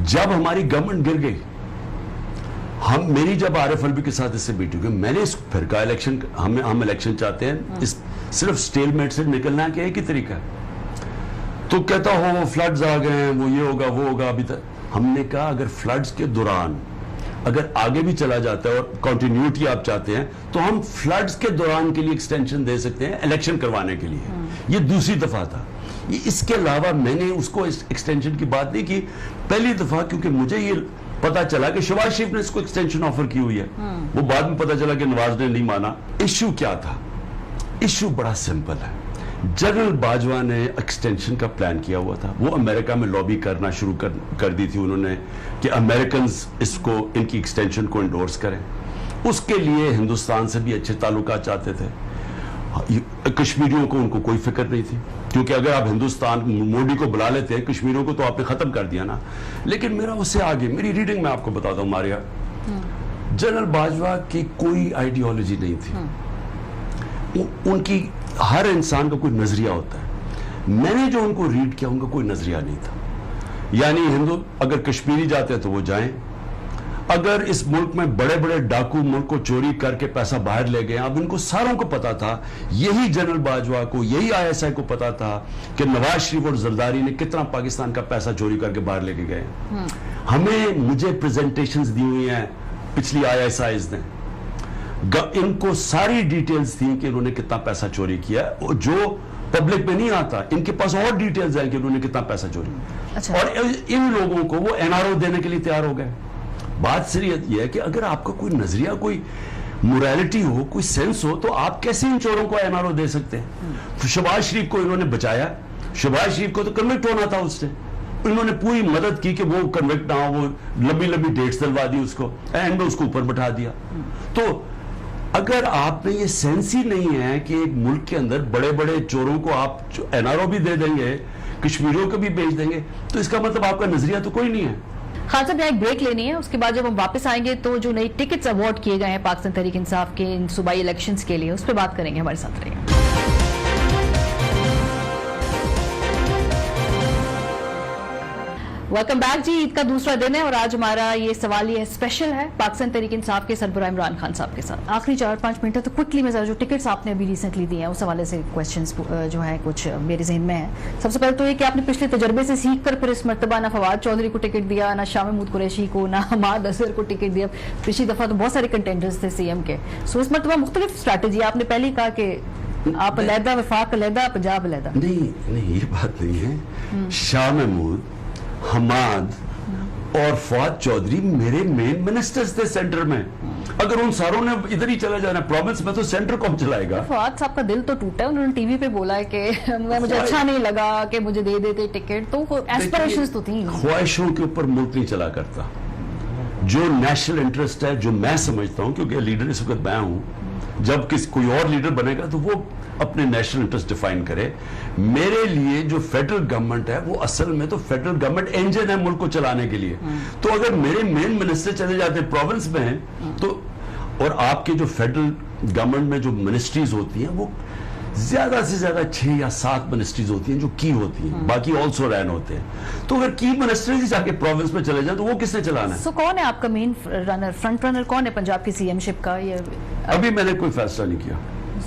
جب ہماری گورنمنٹ گر گئی, میری جب عارف الوی کے ساتھ اس سے میٹنگ ہوئی, میں نے اس فرقہ الیکشن, ہم الیکشن چاہتے ہیں, صرف سٹیل میٹ سے نکلنا کہ ایک ہی طریقہ ہے. تو کہتا ہو وہ فلڈز آ گئے ہیں, وہ یہ ہوگا وہ ہوگا. ابھی تک ہم نے کہا اگر فلڈز کے دوران اگر آگے بھی چلا جاتا ہے اور کنٹینیوٹی آپ چاہتے ہیں تو ہم فلڈز کے دوران کے لیے ایکسٹینشن دے سکتے ہیں الیکشن کروانے کے لیے. یہ دوسری دفعہ تھا. اس کے علاوہ میں نے اس کو ایکسٹینشن کی بات نہیں کی. پہلی دفعہ کیونکہ مجھے یہ پتا چلا کہ شہباز شریف نے اس کو ایکسٹینشن آفر کی ہوئی ہے, وہ بعد میں پتا چلا کہ نواز نے نہیں مانا. ایشو کیا تھا؟ ایشو بڑا سمپل ہے. جنرل باجوہ نے ایکسٹینشن کا پلان کیا ہوا تھا. وہ امریکہ میں لابی کرنا شروع کر دی تھی انہوں نے کہ امریکنز اس کو ان کی ایکسٹینشن کو انڈورس کریں. اس کے لیے ہندوستان سے بھی اچھے تعلقات چاہتے تھے. کشمیریوں کو ان کو کوئی فکر نہیں تھی, کیونکہ اگر آپ ہندوستان مودی کو بلا لیتے ہیں کشمیریوں کو تو آپ نے ختم کر دیا نا. لیکن میرا اس سے آگے میری ریڈنگ میں آپ کو بتاتا ہوں ماریا, جنرل باجوہ کی کوئی آئیڈیالوجی نہیں تھی. ان کی ہر انسان کا کوئی نظریہ ہوتا ہے. میں نے جو ان کو ریڈ کیا ان کا کوئی نظریہ نہیں تھا. یعنی اگر کشمیری جاتے ہیں تو وہ جائیں, اگر اس ملک میں بڑے بڑے ڈاکو ملک کو چوری کر کے پیسہ باہر لے گئے. اب ان کو ساروں کو پتا تھا, یہی جنرل باجوہ کو, یہی ISI کو پتا تھا کہ نواز شریف اور زرداری نے کتنا پاکستان کا پیسہ چوری کر کے باہر لے کے گئے. مجھے پریزنٹیشنز دی ہوئی ہیں پچھلی ISIs نے, ان کو ساری ڈیٹیلز تھیں کہ انہوں نے کتنا پیسہ چوری کیا, جو پبلک میں نہیں آتا. ان کے پاس اور ڈیٹیلز ہیں کہ انہوں نے کتنا پیسہ چوری کیا. اور ان لوگوں کو وہ NRO دینے کے لیے تیار ہو گئے. بات صریحت یہ ہے کہ اگر آپ کا کوئی نظریہ, کوئی موریلٹی ہو, کوئی سینس ہو, تو آپ کیسے ان چوروں کو NRO دے سکتے ہیں؟ شہباز شریف کو انہوں نے بچایا. شہباز شریف کو تو کنوکٹ ہونا تھا اس سے. انہوں نے پوری مدد کی کہ وہ کنوکٹ نہ ہو, وہ لمبی لمبی ڈیٹس دلوا دی اس کو, اینڈ میں اس کو اوپر بٹھا دیا. تو اگر آپ میں یہ سینس ہی نہیں ہے کہ ایک ملک کے اندر بڑے بڑے چوروں کو آپ NRO بھی دے دیں گے, کشمیریوں کو بھی بیچ دیں گے, تو اس کا مطلب آپ کا نظریہ تو کوئی نہیں ہے. خان صاحب, یہاں ایک بریک لینی ہے, اس کے بعد جب ہم واپس آئیں گے تو جو نئی ٹکٹس اوارڈ کیے گئے ہیں پاکستان تحریک انصاف کے ان صوبائی الیکشنز کے لیے, اس پہ بات کریں گے. ہمارے ساتھ رہیے. ویلکم بیک جی. عید کا دوسرا دن ہے اور آج ہمارا یہ سوال یہ اسپیشل ہے پاکستان تحریک انصاف کے سربراہ عمران خان صاحب کے ساتھ. آخری 4-5 منٹ ہے تو کوئکلی میں ذرا جو ٹکٹس آپ نے ابھی ریسنٹلی دیے ہیں اس حوالے سے کویسچنس جو ہیں کچھ میرے ذہن میں ہیں. سب سے پہلے تو یہ کہ آپ نے پچھلے تجربے سے سیکھ کر پھر اس مرتبہ نہ فواد چودھری کو ٹکٹ دیا, نہ شاہ محمود قریشی کو, نہ حماد اظہر کو ٹکٹ دیا. پچھلی دفعہ تو بہت سارے کنٹینڈرز تھے CM کے. سو اس مرتبہ مختلف اسٹریٹجی. آپ نے پہلے ہی کہا کہ آپ علیحدہ, وفاق علیحدہ, پنجاب علیحدہ. نہیں یہ بات نہیں ہے. شاہ محمود, حماد اور فواد چودھری میرے مین منسٹرز تھے سینٹر میں. اگر ان ساروں نے ادھر ہی چلا جانا پروونس میں تو سینٹر کون چلائے گا؟ فواد صاحب کا دل تو ٹوٹا ہے. انہوں نے ٹی وی پہ بولا ہے کہ مجھے اچھا نہیں لگا کہ مجھے دے دیتے ٹکٹ. تو ایسپریشنز تو تھیں. خواہشوں کے اوپر ملک نہیں چلا کرتا. جو نیشنل انٹرسٹ ہے, جو میں سمجھتا ہوں, کیونکہ لیڈر اس وقت میں ہوں, جب کوئی اور لیڈر بنے گا تو وہ اپنے نیشنل انٹرسٹ ڈیفائن کرے. میرے لیے جو فیڈرل گورنمنٹ ہے وہ اصل میں تو فیڈرل گورنمنٹ انجن ہے ملک کو چلانے کے لیے. تو اگر میرے مین منسٹر چلے جاتے ہیں پروونس میں ہیں تو, اور آپ کے جو فیڈرل گورنمنٹ میں جو منسٹریز ہوتی ہیں وہ زیادہ سے زیادہ 6 یا 7 منسٹریز ہوتی ہیں جو کی ہوتی ہیں, باقی آلسو رین ہوتے ہیں. تو اگر کی منسٹریز جا کے پروونس میں چلے جائیں تو وہ کس نے چلانا ہے؟ سو کون ہے آپ کا مین رنر, فرنٹ رنر کون ہے پنجاب کی CM شپ کا؟ یہ ابھی میں نے کوئی فیصلہ نہیں کیا.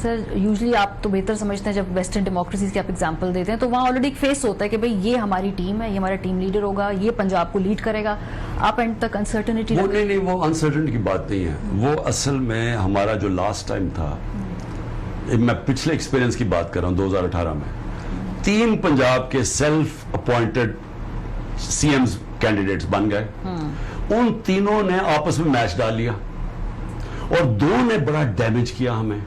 سر یوزلی آپ تو بہتر سمجھتے ہیں جب ویسٹرن ڈیموکریسیز کی آپ ایگزامپل دیتے ہیں تو وہاں آلریڈی ایک فیس ہوتا ہے کہ بھئی یہ ہماری ٹیم ہے, یہ ہمارا ٹیم لیڈر ہوگا, یہ پنجاب کو لیڈ کرے گا. آپ اینڈ تک انسرٹنٹی نہیں, وہ انسرٹنٹی کی بات نہیں ہے. وہ اصل میں ہمارا جو لاسٹ ٹائم تھا, میں پچھلے ایکسپیرینس کی بات کر رہا ہوں, 2018 میں 3 پنجاب کے سیلف اپوائنٹڈ CMs کینڈیڈیٹس بن گئے. ان تینوں نے آپس میں میچ ڈال لیا اور 2 نے بڑا ڈیمیج کیا ہمیں,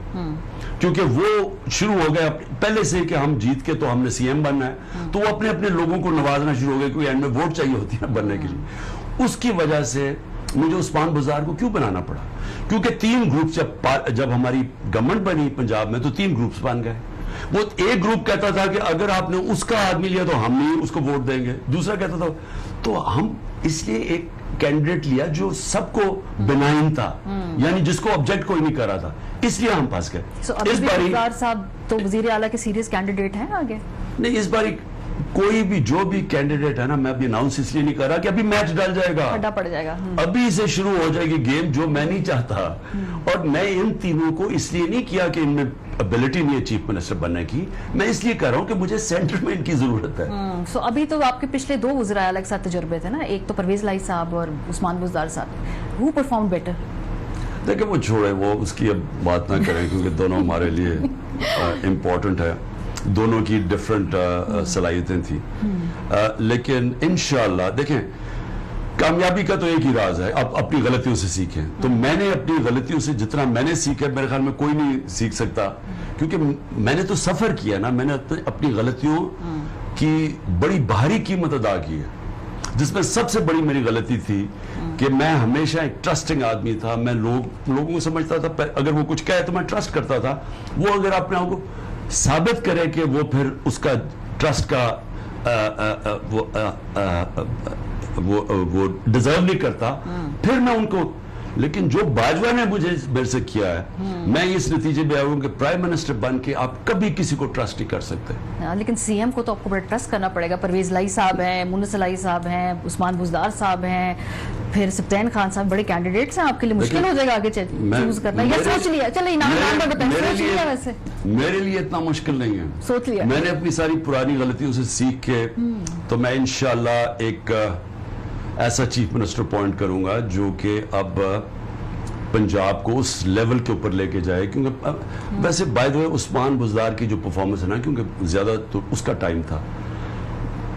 کیونکہ وہ شروع ہو گئے پہلے سے کہ ہم جیت کے تو ہم نے CM بننا ہے, تو وہ اپنے اپنے لوگوں کو نوازنا شروع ہو گئے, کیونکہ اینڈ میں ووٹ چاہیے ہوتی ہے بننے کے لیے. اس کی وجہ سے مجھے عثمان بزار کو کیوں بنانا پڑا, کیونکہ 3 گروپس جب ہماری گورنمنٹ بنی پنجاب میں تو 3 گروپس بن گئے. وہ ایک گروپ کہتا تھا کہ اگر آپ نے اس کا آدمی لیا تو ہم نہیں اس کو ووٹ دیں گے, دوسرا کہتا تھا, تو ہم اس لیے ایک کینڈیڈیٹ لیا جو سب کو بنائن تھا, یعنی جس کو آبجیکٹ کوئی نہیں کر رہا تھا, اس لیے ہم پاس گئے. اس باری صاحب تو وزیر اعلیٰ کے سیریس کینڈیڈیٹ ہیں آگے؟ نہیں, اس باری कोई भी जो भी कैंडिडेट है ना, मैं अभी अनाउंस इसलिए नहीं कर रहा कि अभी मैच डल जाएगा, अड्डा पड़ जाएगा। अभी से शुरू हो जाएगी गेम, जो मैं नहीं चाहता। और मैं इन तीनों को इसलिए नहीं किया कि इनमें एबिलिटी नहीं है चीफ मिनिस्टर बनने की, मैं इसलिए कर रहा हूं कि मुझे सेंटर में इनकी जरूरत है। सो अभी तो आपके पिछले 2 वज़ीर आला के साथ तजुर्बे थे ना, एक तो परवेज लाई साहब और उस्मान बुज़दार साहब, हु परफॉर्म बेटर? देखिए वो छोड़े, वो उसकी अब बात ना करें क्योंकि दोनों हमारे लिए इम्पोर्टेंट है, दोनों की डिफरेंट सलाहियतें थी। लेकिन इंशाल्लाह देखें, कामयाबी का तो एक ही राज है, आप अपनी गलतियों से सीखें। तो मैंने अपनी गलतियों से जितना मैंने सीखा, मेरे ख्याल में कोई नहीं सीख सकता, क्योंकि मैंने तो सफर किया ना, मैंने अपनी गलतियों की बड़ी भारी कीमत अदा की है, जिसमें सबसे बड़ी मेरी गलती थी कि मैं हमेशा एक ट्रस्टिंग आदमी था। मैं लोगों को समझता था, अगर वो कुछ कहे तो मैं ट्रस्ट करता था। वो अगर अपने आप को साबित करे कि वो फिर उसका ट्रस्ट का वो डिजर्व नहीं करता, फिर मैं उनको, लेकिन जो बाजवा ने मेरे से किया है, मैं इस नतीजे पे आया हूं कि प्राइम मिनिस्टर बन के आप कभी किसी को ट्रस्ट नहीं कर सकते। लेकिन सीएम को तो आपको बड़ा ट्रस्ट करना पड़ेगा। परवेज लाई साहब हैं, मुन्नस लाई साहब हैं, उस्मान बुज़दार साहब हैं, फिर सब्तैन खान साहब, बड़े कैंडिडेट्स हैं, आपके लिए मुश्किल हो जाएगा आगे चूज करना। या सोच लिया, चलो इनाम बताएं, सोच लिया? वैसे मेरे लिए इतना मुश्किल नहीं है, सोच लिया मैंने अपनी सारी पुरानी गलतियों से सीख के, तो मैं इंशाल्लाह एक ऐसा चीफ मिनिस्टर अपॉइंट करूंगा जो कि अब पंजाब को उस लेवल के ऊपर लेके जाए। क्योंकि वैसे by the way Usman Buzdar की जो परफॉर्मेंस है ना, क्योंकि ज्यादा तो उसका टाइम था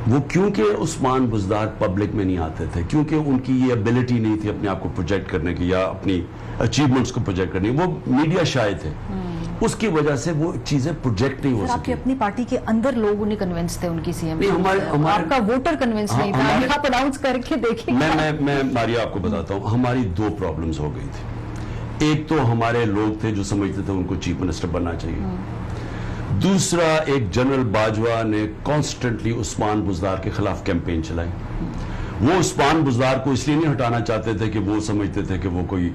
वो, क्योंकि उस्मान बुज़दार पब्लिक में नहीं आते थे, क्योंकि उनकी ये एबिलिटी नहीं थी अपने आप को प्रोजेक्ट करने की या अपनी अचीवमेंट्स को प्रोजेक्ट करने की, वो मीडिया शाय थे, उसकी वजह से वो चीजें प्रोजेक्ट नहीं हो सकी। आपकी अपनी पार्टी के अंदर लोग नहीं कन्विंस थे उनकी सीएम, आपका वोटर कन्विंस नहीं था, आप अनाउंस करके देखिए। मैं मारिया आपको बताता हूँ, हमारी 2 प्रॉब्लम्स हो गई थी। एक तो हमारे लोग थे जो समझते थे उनको चीफ मिनिस्टर बनना चाहिए, दूसरा एक जनरल बाजवा ने कॉन्स्टेंटली उस्मान बुज़दार के खिलाफ कैंपेन चलाई। वो उस्मान बुज़दार को इसलिए नहीं हटाना चाहते थे कि वो समझते थे कि वो कोई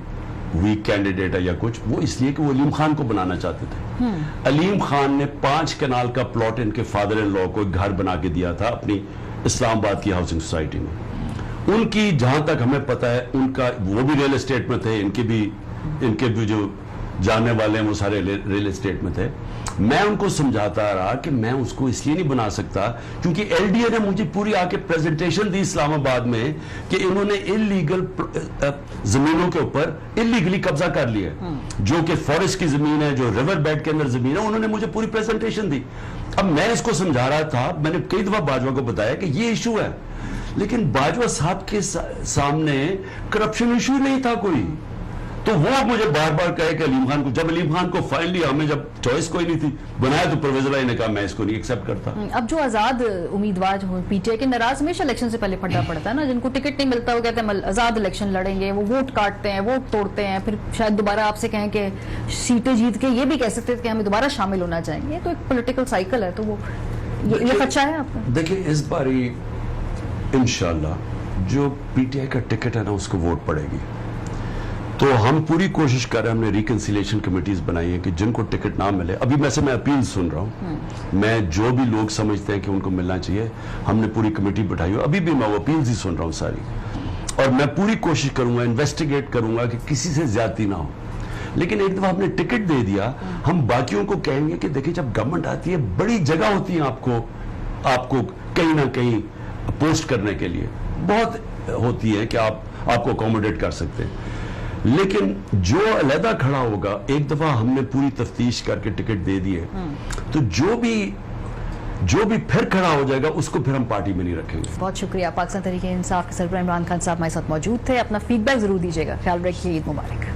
वीक कैंडिडेट है या कुछ, वो इसलिए कि वो अलीम खान को बनाना चाहते थे। अलीम खान ने 5 कनाल का प्लॉट इनके फादर इन लॉ को एक घर बना के दिया था अपनी इस्लामाबाद की हाउसिंग सोसाइटी में। उनकी जहां तक हमें पता है, उनका वो भी रियल एस्टेट में थे, इनके भी जो जानने वाले हैं वो सारे रियल एस्टेट में थे। मैं उनको समझाता रहा कि मैं उसको इसलिए नहीं बना सकता क्योंकि एलडीए ने मुझे पूरी आके प्रेजेंटेशन दी इस्लामाबाद में कि इन्होंने इलीगल जमीनों के ऊपर इलीगली कब्जा कर लिया, जो कि फॉरेस्ट की जमीन है, जो रिवर बेड के अंदर जमीन है, उन्होंने मुझे पूरी प्रेजेंटेशन दी। अब मैं इसको समझा रहा था, मैंने कई दफा बाजवा को बताया कि ये इशू है, लेकिन बाजवा साहब के सामने करप्शन इशू नहीं था कोई। तो वो मुझे बार बार कहे कि अलीम खान को, जब अलीम खान को फाइनली हमें जब चॉइस कोई नहीं थी बनाया, तो परवेज लाई ने कहा मैं इसको नहीं एक्सेप्ट करता। अब जो आजाद उम्मीदवार हो, पीटीआई के नाराज हमेशा इलेक्शन से पहले फटा पड़ता है ना, जिनको टिकट नहीं मिलता वो कहते हैं आजाद इलेक्शन लड़ेंगे, वो वोट काटते हैं, वोट तोड़ते हैं, फिर शायद दोबारा आपसे कहें कि सीटें जीत के ये भी कह सकते थे कि हमें दोबारा शामिल होना चाहेंगे। तो एक पॉलिटिकल साइकिल है, तो वो ये खदशा है आपका? देखिए इस बार इंशाल्लाह जो पीटीआई का टिकट है ना उसको वोट पड़ेगी, तो हम पूरी कोशिश कर रहे हैं। हमने रिकंसिलिएशन कमेटीज बनाई है कि जिनको टिकट ना मिले, अभी वैसे मैं अपील सुन रहा हूं, मैं जो भी लोग समझते हैं कि उनको मिलना चाहिए, हमने पूरी कमेटी बैठाई है, अभी भी मैं वो अपील्स ही सुन रहा हूं सारी, और मैं पूरी कोशिश करूंगा, इन्वेस्टिगेट करूंगा कि किसी से ज्यादती ना हो। लेकिन एक दफा हमने टिकट दे दिया, हम बाकियों को कहेंगे कि देखिए जब गवर्नमेंट आती है बड़ी जगह होती है आपको कहीं ना कहीं पोस्ट करने के लिए बहुत होती है कि आपको अकोमोडेट कर सकते हैं, लेकिन जो अलहदा खड़ा होगा, एक दफा हमने पूरी तफ्तीश करके टिकट दे दिए, तो जो भी फिर खड़ा हो जाएगा उसको फिर हम पार्टी में नहीं रखेंगे। बहुत शुक्रिया। पाकिस्तान तहरीक इंसाफ के सरबराह इमरान खान साहब हमारे साथ मौजूद थे। अपना फीडबैक जरूर दीजिएगा। ख्याल रखिए। ईद मुबारक।